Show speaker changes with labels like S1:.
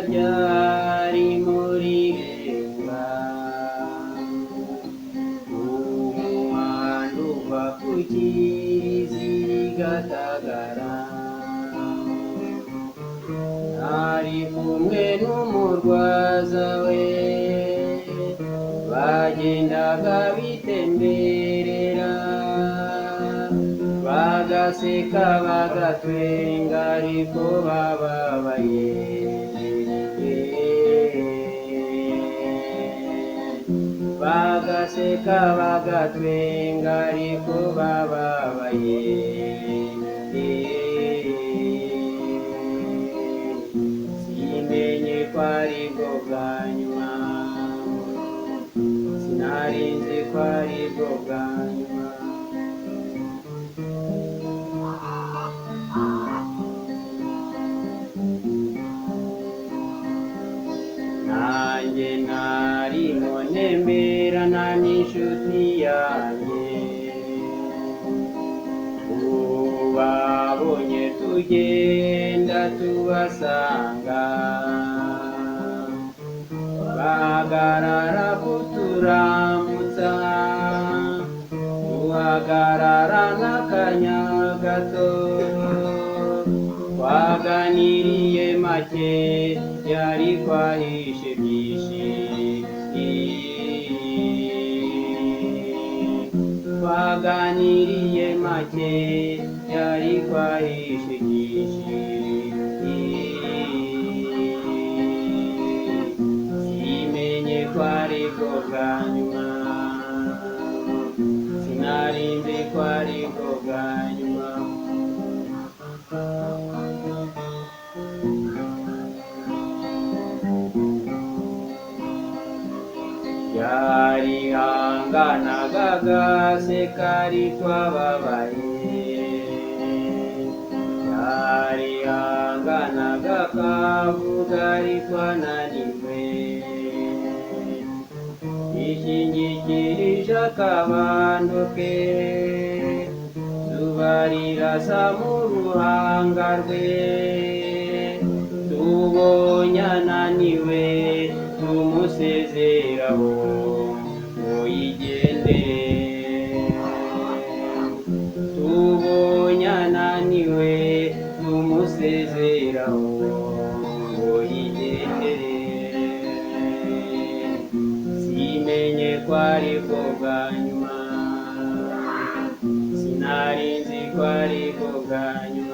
S1: ryari muri Genga, umuhanda uva ku Gatagara, ari kumwe n'umurwaza we, bagendaga bitemberera, bagaseka bagatwenga ariko bababaye, bagaseka bagatwenga ariko bababaye, simenye ko ari bwo bwa nyuma, sinarinzi ko ari bwo bwa nyuma. Nanjye narimo ntemberana n'inshuti yanjye, babonye tugenda tubasanga, bahagarara kuturamutsa, duhagarara n'akanya gato, twaganiriye make yari kwahishe byinshi, twaganiriye make yari kwahishe byinshi, simenye ko ari bwo bwa nyuma, sinarinzi ko ari bwo bwa nyuma. Yarihanganaga agaseka ariko ababaye, yarihanganaga akavuga ariko ananiwe, yishingikirije akabando ke, zuba rirasa mu ruhanga rwe, tubonye ananiwe tumusezeraho ngo yigendere, tubonye ananiwe tumusezeraho ngo yigendere, simenye ko ari bwo bwa nyuma, sinarinzi ko ari bwo bwa nyuma.